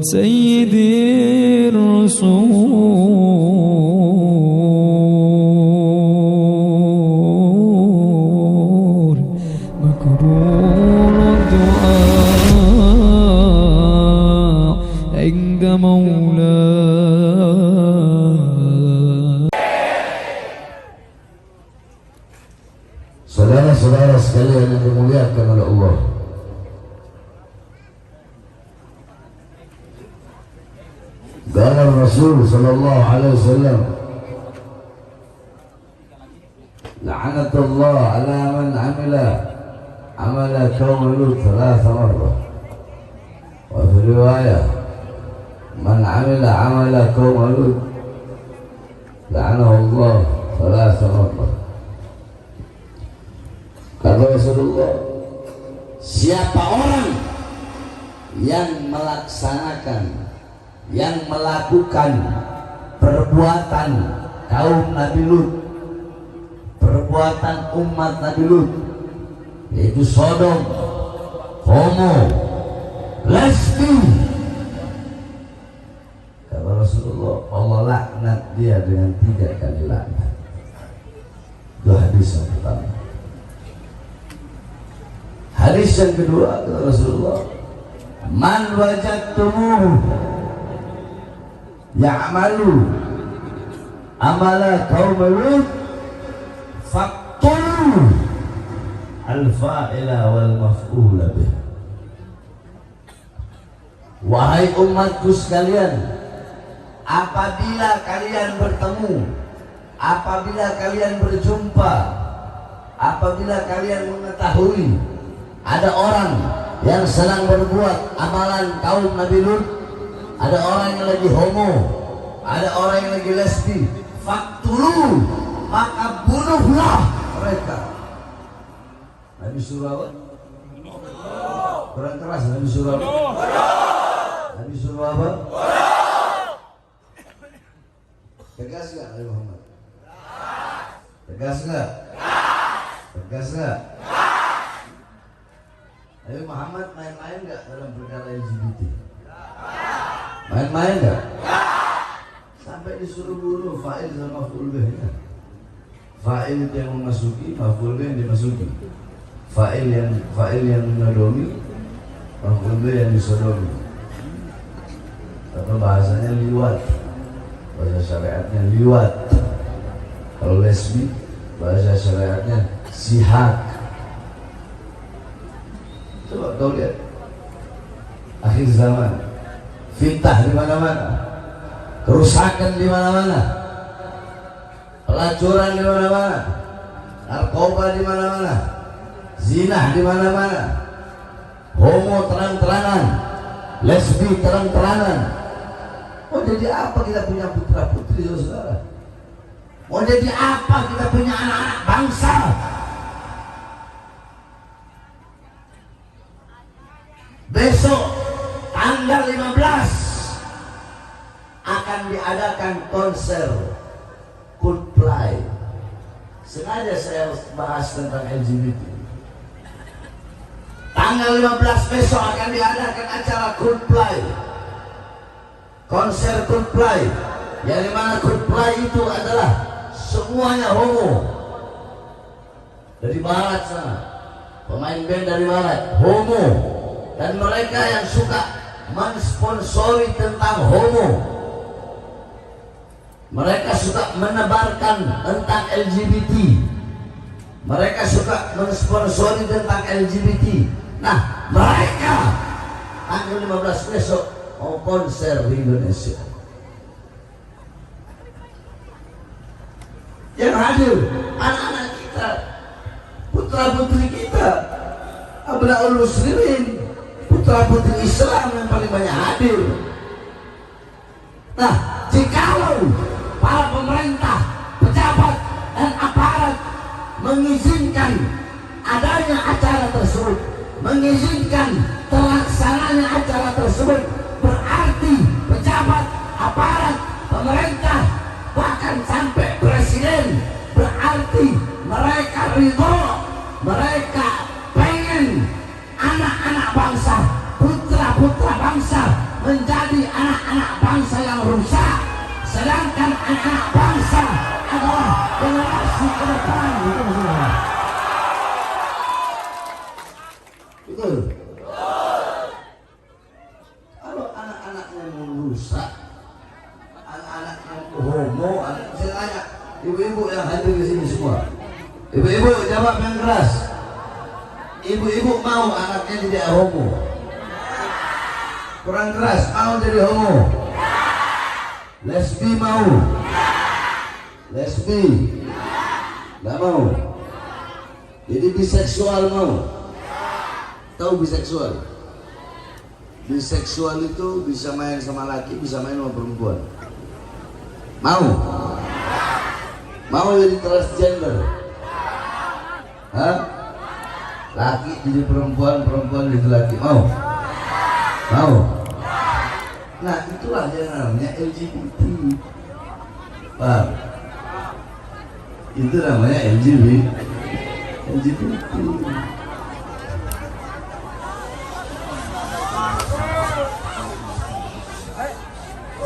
سيدي الرسول مقبول الدعاء عند مولاه. Saudara-saudara sekalian yang dimuliakan oleh Allah, qala Rasul sallallahu alaihi wasallam, la'anatullah ala man amala qaum Lut 3 marrat, wa fi riwayah man amala qaum Lut la'anahu Allah 3 marrat. Kata Rasulullah, siapa orang yang melaksanakan, yang melakukan perbuatan kaum Nabi Lut, perbuatan umat Nabi Lut, yaitu Sodom, homo, lesbi, kata Rasulullah, Allah laknat dia dengan 3 kali laknat. Itu hadis yang pertama. Hadis yang kedua, kata Rasulullah, man wajadtumuhu ya'malu amala qaum Lut faqtulu al-fa'ila wal maf'ula bih. Wahai umatku sekalian, apabila kalian bertemu, apabila kalian berjumpa, apabila kalian mengetahui ada orang yang sedang berbuat amalan kaum Nabi Lut, ada orang yang lagi homo, ada orang yang lagi lesbi, faktulu, maka bunuhlah mereka. Nabi suruh apa? Kurang keras. Nabi suruh apa? Nabi suruh apa? Tegas gak Nabi Muhammad? Tegas gak? Tegas gak? Nabi Muhammad main-main gak dalam perkara LGBT? Main-main gak? Sampai disuruh bunuh fa'il sama maf'ul bihnya. Fa'il itu yang memasuki, maf'ul bih yang dimasuki. Fa'il yang menadomi, maf'ul bih yang disodomi. Atau bahasanya liwat, bahasa syariatnya liwat. Kalau lesbi, bahasa syariatnya sihak. Coba kau lihat akhir zaman, fitnah di mana-mana, kerusakan di mana-mana, pelacuran di mana-mana, narkoba di mana-mana, zina di mana-mana, homo terang-terangan, lesbi terang-terangan. Mau jadi apa kita punya putra putri, saudara? Mau jadi apa kita punya anak-anak bangsa? Besok tanggal 15 akan diadakan konser Coldplay. Sengaja saya bahas tentang LGBT. Tanggal 15 besok akan diadakan acara Coldplay, konser Coldplay, yang dimana Coldplay itu adalah semuanya homo. Dari barat sana, pemain band dari barat homo. Dan mereka yang suka mensponsori tentang homo, mereka suka menebarkan tentang LGBT, mereka suka mensponsori tentang LGBT. Nah, mereka tanggal 15 besok mau konser di Indonesia. Yang hadir anak-anak kita, putra-putri kita, abnaul muslimin, putra-putri Islam yang paling banyak hadir. Nah, jikalau para pemerintah, pejabat, dan aparat mengizinkan adanya acara tersebut, mengizinkan terlaksananya acara tersebut, berarti pejabat, aparat, pemerintah, bahkan sampai presiden, berarti mereka ridho, mereka pengen anak-anak bangsa, putra-putra bangsa menjadi menjadi anak-anak bangsa yang rusak, sedangkan anak-anak bangsa adalah generasi ke depan. Itu maksudnya. Betul. Kalau anak-anaknya merusak, anak-anaknya homo, saya tanya ibu-ibu yang hadir di sini semua, ibu-ibu jawab yang keras. Ibu-ibu mau anaknya tidak homo? Kurang keras, mau jadi homo? Lesbi mau? Lesbi? Nggak mau? Jadi biseksual mau? Tahu biseksual? Biseksual itu bisa main sama laki, bisa main sama perempuan. Mau? Mau jadi transgender? Hah? Laki jadi perempuan, perempuan jadi laki. Mau? Mau? Nah itulah yang namanya LGBT. Paham? Itu namanya LGBT.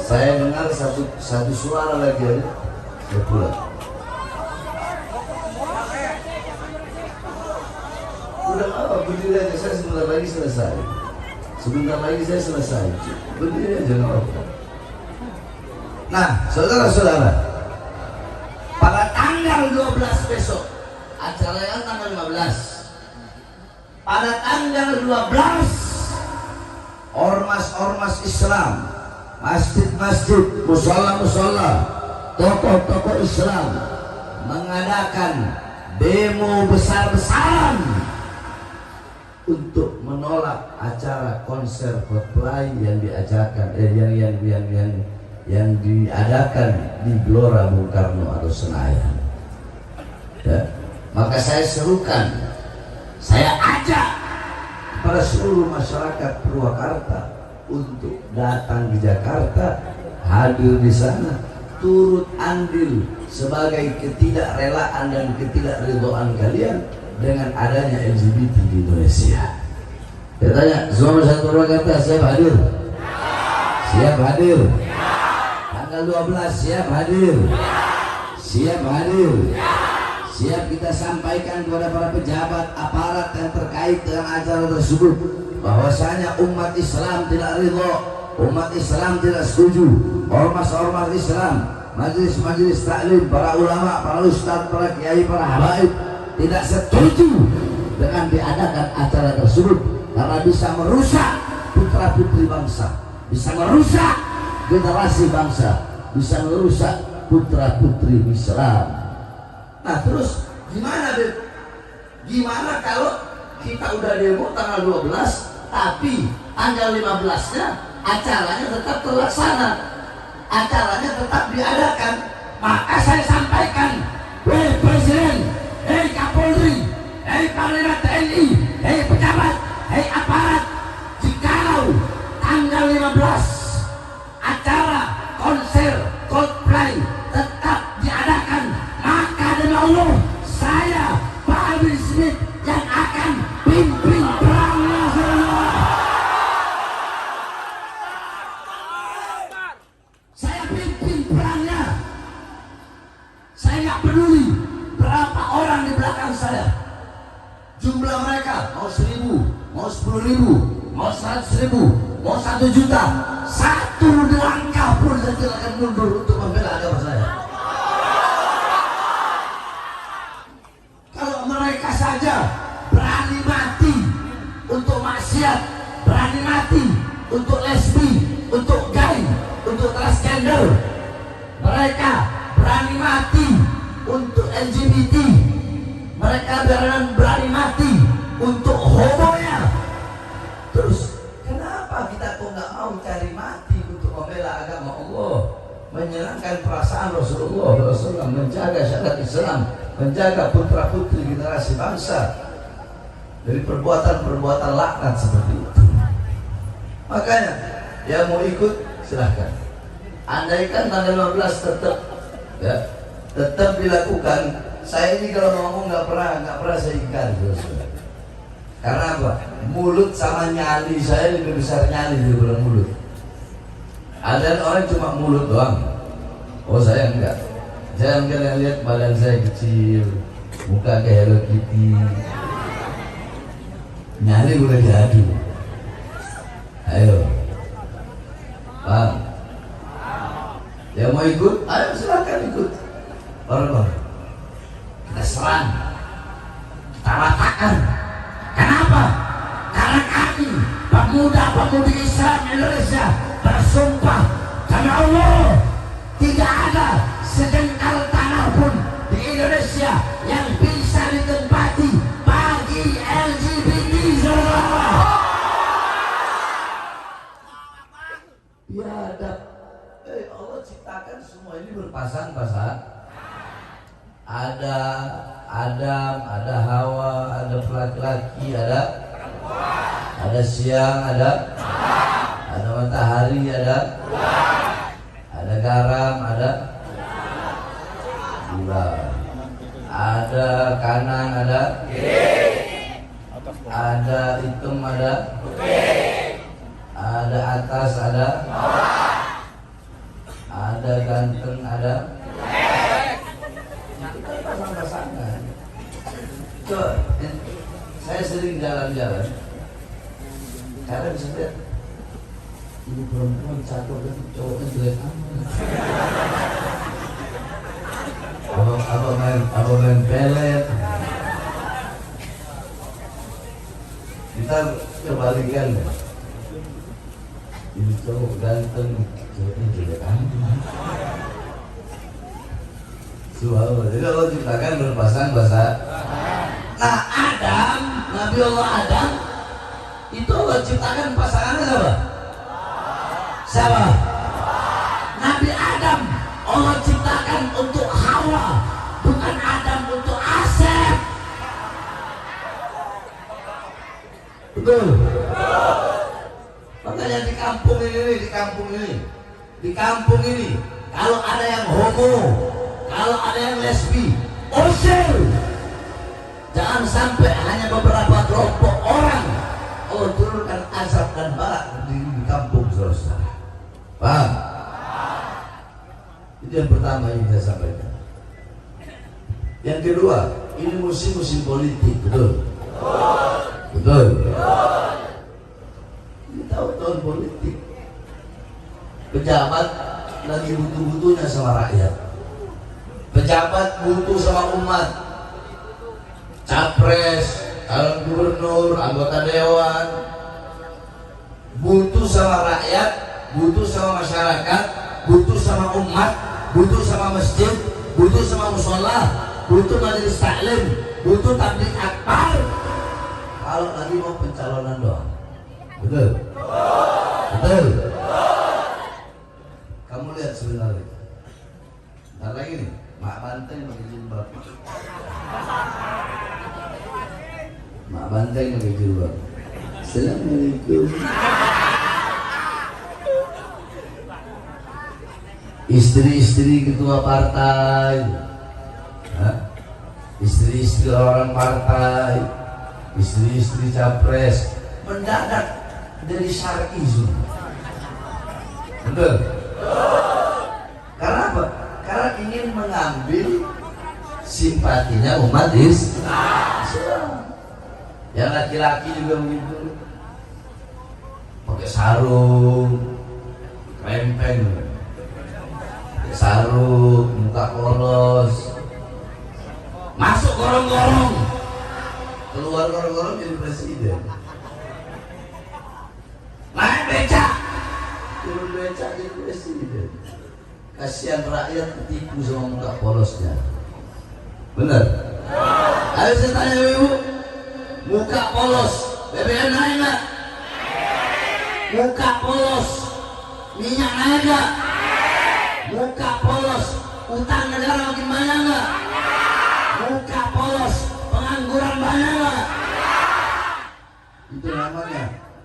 Saya dengar satu suara lagi ada, saya pulang. Udah apa? Berdiri aja, saya sebentar lagi selesai. Sebentar lagi saya selesai. Berdiri aja nggak apa. Nah, saudara-saudara, pada tanggal 12 besok, acaranya tanggal 15. Pada tanggal 12, ormas-ormas Islam, masjid-masjid, musola-musola, tokoh-tokoh Islam mengadakan demo besar-besaran untuk menolak acara konser Coldplay yang diadakan di Gelora Bung Karno atau Senayan. Ya. Maka saya serukan, saya ajak kepada seluruh masyarakat Purwakarta untuk datang di Jakarta, hadir di sana, turut andil sebagai ketidakrelaan dan ketidakridhaan kalian dengan adanya LGBT di Indonesia. Saya tanya, semua masyarakat Purwakarta siap hadir? Siap hadir? Tanggal 12 siap hadir? Siap hadir? Siap kita sampaikan kepada para pejabat aparat yang terkait dengan acara tersebut bahwasanya umat Islam tidak ridho, umat Islam tidak setuju, ormas-ormas Islam, majelis-majelis taklim, para ulama, para ustadz, para kiai, para habaib tidak setuju dengan diadakan acara tersebut karena bisa merusak putra putri bangsa, bisa merusak generasi bangsa, bisa merusak putra putri Islam. Nah terus gimana deh? Gimana kalau kita udah demo tanggal 12 tapi tanggal 15-nya acaranya tetap terlaksana, acaranya tetap diadakan? Maka saya sampaikan, hei Presiden, hei Kapolri, hei Panglima TNI, hei pejabat, hei aparat, jikalau tanggal 15 acara konser Coldplay tetap diadakan, maka demi Allah saya Pak Habib Smith yang akan pimpin perang nasional. Saya pimpin perangnya. Saya nggak peduli berapa orang di belakang saya, jumlah mereka mau 1.000, mau 10.000, mau 100.000, mau 1 juta, satu langkah pun saya tidak akan mundur untuk membela agama saya. Kalau mereka saja berani mati untuk maksiat, berani mati untuk lesbi, untuk gay, untuk transgender, mereka berani mati untuk LGBT, mereka berani mati untuk homonya. Terus kenapa kita kok nggak mau cari mati untuk membela agama Allah, menyenangkan perasaan Rasulullah SAW, menjaga syariat Islam, menjaga putra putri generasi bangsa dari perbuatan-perbuatan laknat seperti itu? Makanya yang mau ikut silahkan. Andaikan tanggal 15 tetap dilakukan, saya ini kalau ngomong nggak pernah saya ingkar. Karena apa? Mulut sama nyali saya lebih besar nyali daripada mulut. Ada orang cuma mulut doang. Oh saya enggak. Saya enggak lihat badan saya kecil, muka kayak Hello Kitty. Nyari udah jadi. Ayo, Bang. Yang mau ikut, ayo silakan ikut. Orang kita serang, kita ratakan. Kenapa? Karena kami pemuda-pemudi Islam Indonesia bersumpah demi Allah, tidak ada sejengkal tanah pun di Indonesia yang bisa ditempati bagi LGBT. Biadab. Allah ciptakan semua ini berpasang-pasang. Ada Adam, ada Hawa, ada laki-laki, ada siang, ada matahari, ada garam, ada gula, ada kanan, ada hitam, ada atas, ada ganteng, ada pasang-pasangan. Saya sering jalan-jalan, kadang bisa lihat ini perempuan cakep dan cowoknya jelek amat. Apa main pelet. Kita kebalikan. Ini cowok ganteng, cowoknya jelek amat. Subhanallah. Jadi Allah ciptakan berpasang-pasang. Nah Adam, Nabi Allah Adam, itu Allah ciptakan pasangannya siapa? Siapa? Nabi Adam Allah ciptakan untuk Hawa, bukan Adam untuk Asep. Betul? Makanya di kampung ini kalau ada yang homo, kalau ada yang lesbi, usir. Jangan sampai hanya beberapa kelompok orang Allah turunkan azab dan balak di kampung saudara. Paham? Itu yang pertama yang saya sampaikan. Yang kedua, ini musim politik, betul? Betul. Ini tahun politik. Pejabat lagi butuh-butuhnya sama rakyat. Pejabat butuh sama umat. Capres, calon gubernur, anggota dewan, butuh sama rakyat, butuh sama masyarakat, butuh sama umat, butuh sama masjid, butuh sama musola, butuh majelis taklim, butuh tabligh akbar. Kalau lagi mau pencalonan doang, betul? Betul? Kamu lihat sebenarnya. Ntar lagi nih, Mak Banteng pakai jilbab. Mak Banteng pakai jilbab. Assalamualaikum. Istri-istri ketua partai, istri-istri orang partai, istri-istri capres mendadak dari syar'i semua. Betul? Karena apa? Karena ingin mengambil simpatinya umat Islam. Yang laki-laki juga begitu, pakai sarung, krempeng, pakai sarung, muka polos, masuk gorong-gorong, keluar gorong-gorong jadi presiden. Naik becak, turun becak jadi presiden. Kasihan rakyat ketipu sama muka polosnya. Benar? Ayo saya tanya ibu, muka polos, BBM naik nggak? Muka polos, minyak naik nggak? Muka polos, utang negara makin banyak nggak? Muka polos, pengangguran banyak nggak?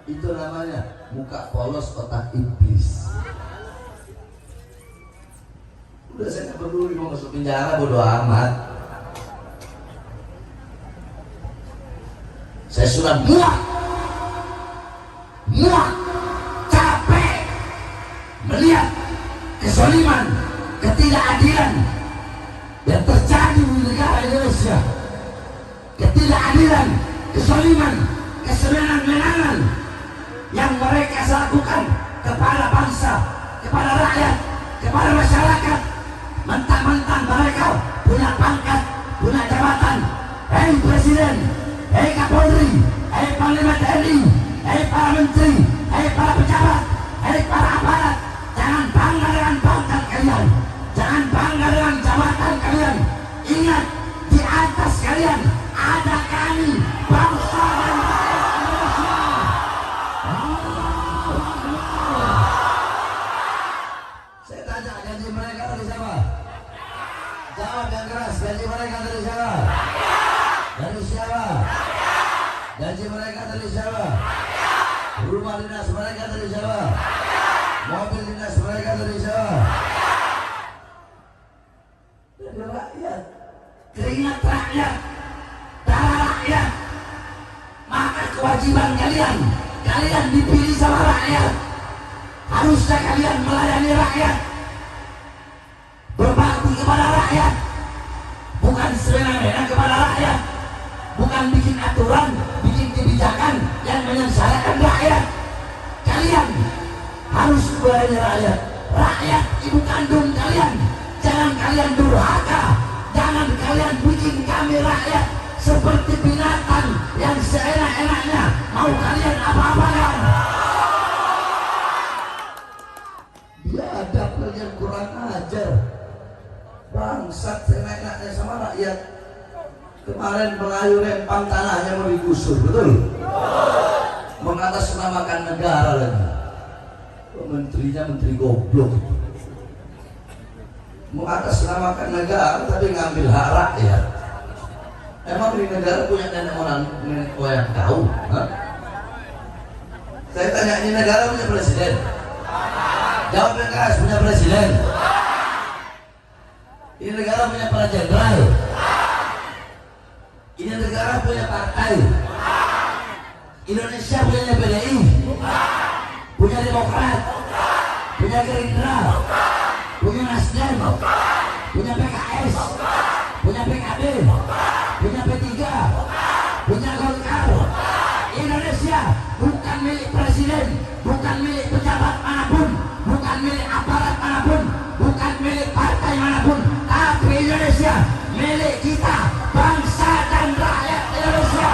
Itu namanya muka polos otak iblis. Udah saya nggak peduli mau masuk penjara, bodo amat. Saya sudah muak, capek melihat kezaliman, ketidakadilan yang terjadi di negara Indonesia, ketidakadilan, kezaliman, kesenangan-menangan yang mereka lakukan kepada bangsa, kepada rakyat, kepada masyarakat. Mentang-mentang mereka punya pangkat, punya jabatan. Hei Presiden, hei Kapolri, hei Panglima TNI, hei para menteri, hei para pejabat, hei para aparat, jangan bangga dengan pangkat kalian, jangan bangga dengan jabatan kalian. Ingat, di atas kalian ada kami, bangsa dan rakyat Indonesia. Saya tanya, gaji mereka dari siapa? Jawab yang keras, gaji mereka dari siapa? Dari siapa? Gaji mereka dari siapa? Rumah dinas mereka dari siapa? Mobil dinas mereka dari siapa? Dari rakyat. Keringat rakyat, darah rakyat. Maka kewajiban kalian, kalian dipilih sama rakyat. Harusnya kalian melayani rakyat, berbakti kepada rakyat, bukan semena-mena kepada rakyat, bukan bikin aturan, bikin kebijakan yang menyengsarakan rakyat. Kalian harus melayani rakyat. Rakyat ibu kandung kalian. Jangan kalian durhaka, jangan kalian bikin kami rakyat seperti binatang yang seenak-enaknya mau kalian apa-apakan. Biadab kalian kurang ajar, bangsat seenak-enaknya sama rakyat. Kemarin Melayu rempang tanahnya mau digusur, betul? Mengatasnamakan negara lagi. Menterinya menteri goblok. Mengatasnamakan negara tapi ngambil hak rakyat. Emang di negara punya nenek moyang kau? Saya tanya, ini negara punya presiden? Jawab yang keras, punya presiden? Ini negara punya para jenderal? Ini negara punya partai? Indonesia punya PDI? Punya Demokrat? Punya Gerindra? Punya Nasdem? Punya PKS? Punya PKB? Punya P3? Punya Golkar? Indonesia bukan milik presiden, bukan milik pejabat manapun, bukan milik aparat manapun, bukan milik partai manapun, tapi Indonesia milik kita, bangsa dan rakyat Indonesia.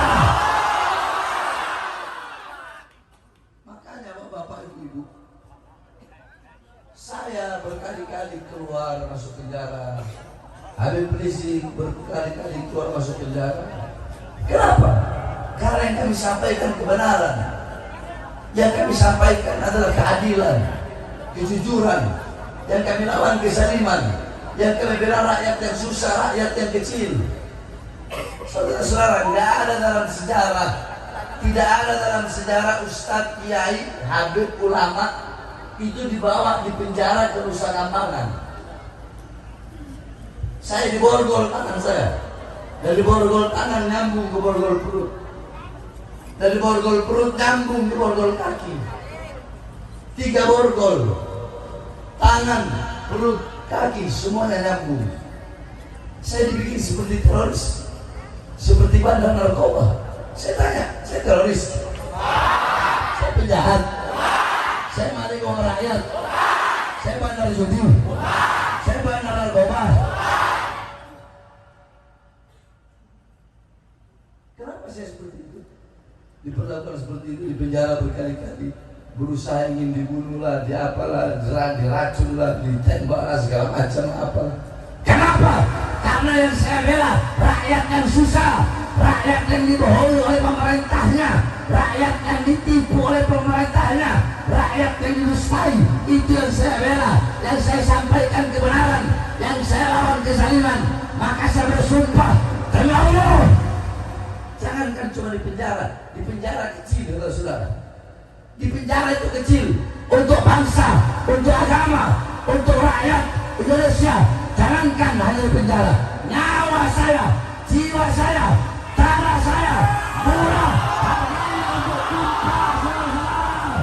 Makanya Bapak Ibu, saya berkali-kali keluar masuk penjara, Habib Rizik berkali-kali keluar masuk penjara. Kenapa? Karena yang kami sampaikan kebenaran, yang kami sampaikan adalah keadilan, kejujuran, yang kami lawan kezaliman, yang kami bela rakyat yang susah, rakyat yang kecil. Saudara-saudara, tidak ada dalam sejarah Ustadz, Kiai, Habib, ulama itu dibawa di penjara ke Nusa Kambangan. Saya diborgol tangan saya, dari borgol tangan nyambung ke borgol perut, dari borgol perut nyambung ke borgol kaki. 3 borgol, tangan, perut, kaki, semuanya nyambung. Saya dibikin seperti teroris, seperti bandar narkoba. Saya tanya, saya teroris? Saya penjahat? Saya maling uang rakyat? Saya bandar judi? Saya bandar narkoba? Kenapa saya seperti itu? Diperlakukan seperti itu, di penjara berkali-kali, berusaha ingin dibunuhlah, diapalah, diracunlah, ditembaklah, segala macam apalah. Kenapa? Karena yang saya bela rakyat yang susah, rakyat yang dibohongi oleh pemerintahnya, rakyat yang ditipu oleh pemerintahnya, rakyat yang didustai. Itu yang saya bela, yang saya sampaikan kebenaran, yang saya lawan kezaliman. Maka saya bersumpah demi Allah, jangankan cuma di penjara kecil, saudara. Di penjara itu kecil, untuk bangsa, untuk agama, untuk rakyat Indonesia. Jangankan hanya di penjara, nyawa saya, jiwa saya, darah saya murah harganya untuk kita, saudara.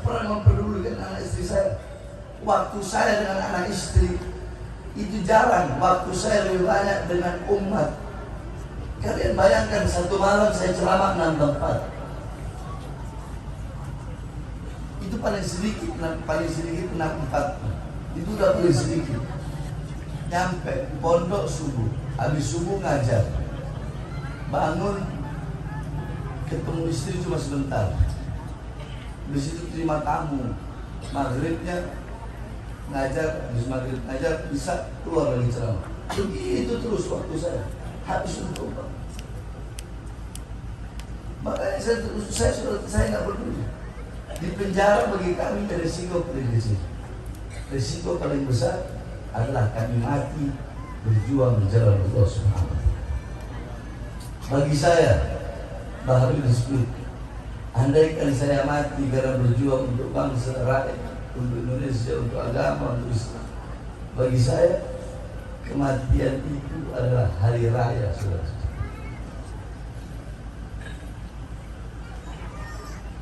pernah mempedulikan anak istri saya. Waktu saya dengan anak istri itu jarang, waktu saya lebih banyak dengan umat. Kalian bayangkan satu malam saya ceramah 6 tempat. Itu paling sedikit 64. Itu udah paling sedikit. Nyampe pondok subuh, habis subuh ngajar. Bangun, ketemu istri cuma sebentar. Di situ terima tamu. Maghribnya ngajar, habis maghrib ngajar bisa keluar lagi ceramah. Begitu terus waktu saya. Habis untuk apa? Makanya saya nggak peduli. Di penjara bagi kami resiko paling kecil. Resiko paling besar adalah kami mati berjuang di jalan Allah Subhanahu. Bagi saya, Baharul Split, andaikan saya mati karena berjuang untuk bangsa, rakyat, untuk Indonesia, untuk agama, untuk Islam, bagi saya kematian itu adalah hari raya, saudara.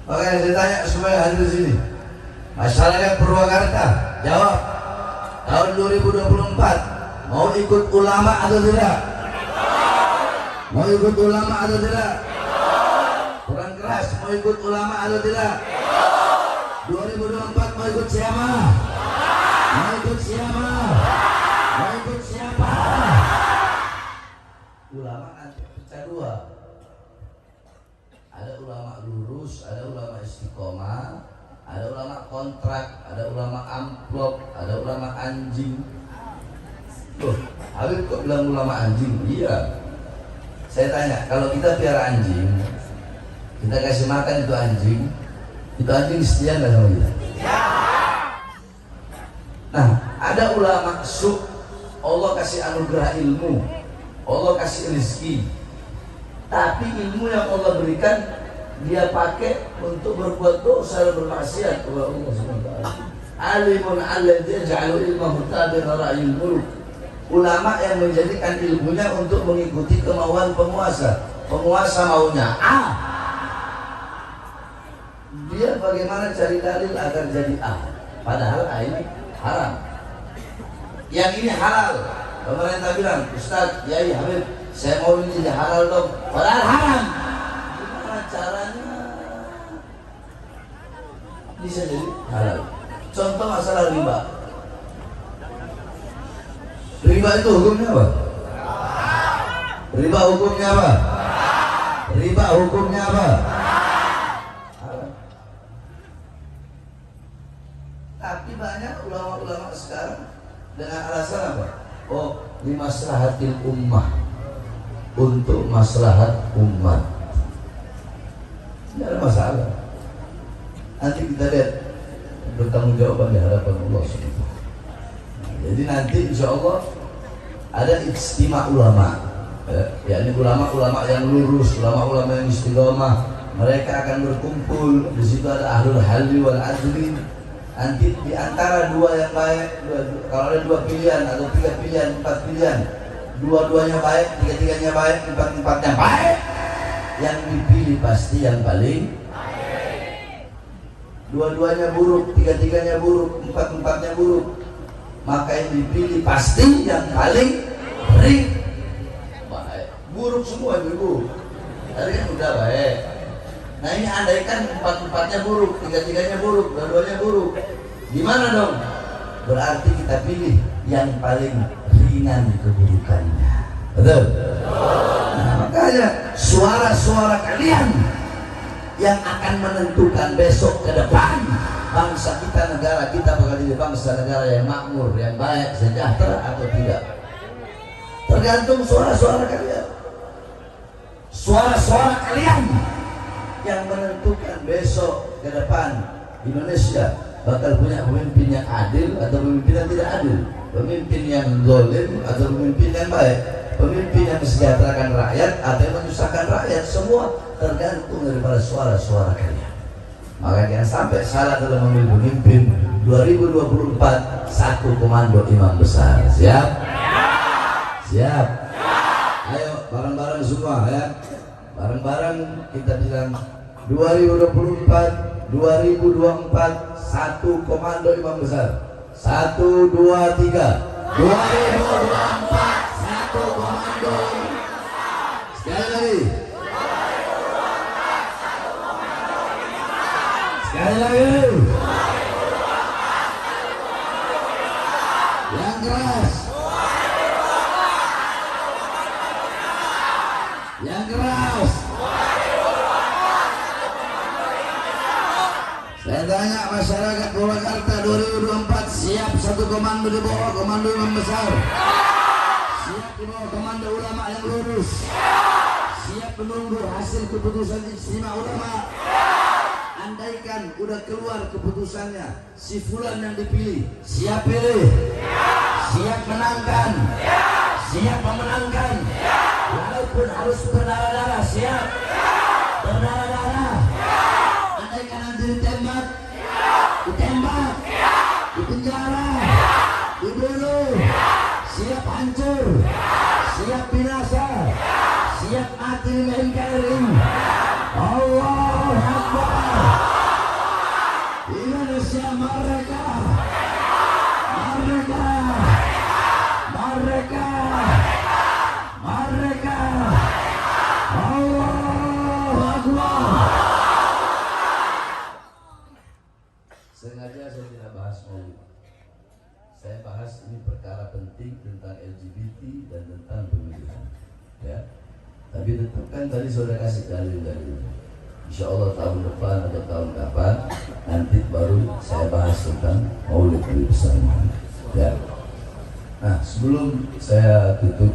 Makanya saya tanya supaya hadir di sini, masyarakat Purwakarta, jawab, tahun 2024 mau ikut ulama atau tidak? Mau ikut ulama atau tidak? Kurang keras, mau ikut ulama atau tidak? 2024 mau ikut siapa? Mau ikut siapa? Mau ikut siapa? Ulama nanti pecah dua. Ada ulama lurus, ada ulama istiqomah, ada ulama kontrak, ada ulama amplop, ada ulama anjing. Loh, Habib kok bilang ulama anjing? Iya. Saya tanya, kalau kita piara anjing, kita kasih makan itu anjing setia nggak sama kita? Nah, ada ulama su, Allah kasih anugerah ilmu, Allah kasih rezeki, tapi ilmu yang Allah berikan dia pakai untuk berbuat dosa dan bermaksiat kepada Allah SWT. Alimun alladzi ja'alu ilmahu tabi'an ra'yil muluk. Ulama yang menjadikan ilmunya untuk mengikuti kemauan penguasa. Penguasa maunya A, dia bagaimana cari dalil agar jadi A, padahal A ini haram. Yang ini halal, pemerintah bilang, Ustaz, Yai, Habib, saya mau ini jadi halal dong, padahal haram. Gimana caranya bisa jadi halal? Contoh masalah riba. Riba itu hukumnya apa? Riba hukumnya apa? Riba hukumnya apa? Tapi banyak ulama-ulama sekarang dengan alasan apa? Oh, limaslahatil ummah, untuk maslahat umat. Tidak ada masalah. Nanti kita lihat bertanggung jawaban di hadapan Allah SWT. Jadi nanti insya Allah ada ijtima ulama, yakni ulama-ulama yang lurus, ulama-ulama yang istiqomah. Mereka akan berkumpul. Di situ ada ahlul halli wal adli. Nanti di antara dua yang baik, kalau ada dua pilihan atau tiga pilihan, 4 pilihan, dua-duanya baik, tiga-tiganya baik, empat-empatnya baik, yang dipilih pasti yang paling baik. Dua-duanya buruk, tiga-tiganya buruk, empat-empatnya buruk, maka yang dipilih pasti yang paling baik. Buruk semua ibu, tadi kan udah baik. Nah ini andaikan empat-empatnya buruk, tiga-tiganya buruk, dua-duanya buruk, gimana dong? Berarti kita pilih yang paling ringan keburukannya. Betul? Nah, makanya suara-suara kalian yang akan menentukan besok ke depan bangsa kita, negara kita bakal jadi bangsa negara yang makmur, yang baik, sejahtera atau tidak. Tergantung suara-suara kalian. Suara-suara kalian yang menentukan besok ke depan Indonesia bakal punya pemimpin yang adil atau pemimpin yang tidak adil, pemimpin yang zalim atau pemimpin yang baik, pemimpin yang mesejahterakan rakyat atau yang menyusahkan rakyat. Semua tergantung daripada suara-suara kalian. Maka jangan sampai salah dalam memilih pemimpin. 2024 satu komando imam besar. Siap? Siap? Ayo bareng-bareng semua ya. Bareng-bareng kita bilang 2024 2024 satu komando imam besar. 1, 2, 3. 2024 satu komando. Sekali lagi. Sekali lagi. Yang keras. Yang keras. Saya tanya masyarakat Purwakarta 2024 siap satu komando di bawah komando imam besar? Siap di bawah komando ulama yang lurus? Siap menunggu hasil keputusan istimewa ulama? Andaikan udah keluar keputusannya, si fulan yang dipilih, siap pilih? Siap menangkan? Siap memenangkan? Walaupun harus berdarah-darah, siap? Berdarah-darah? Andaikan nanti ditembak, dipenjara, dibunuh, siap hancur, siap binasa, siap mati di NKRI. Allahu Akbar. Indonesia merdeka, merdeka, merdeka, merdeka. Allahu Akbar. Sengaja saya tidak bahas maulid. Saya bahas ini perkara penting tentang LGBT dan tentang pemilihan. Ya. Tapi tetap kan tadi saudara kasih dalil-dalil. Insya Allah tahun depan atau tahun kapan nanti baru saya bahas tentang maulid Nabi besar. Ya. Nah, sebelum saya tutup,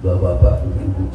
bapak-bapak, ibu-ibu.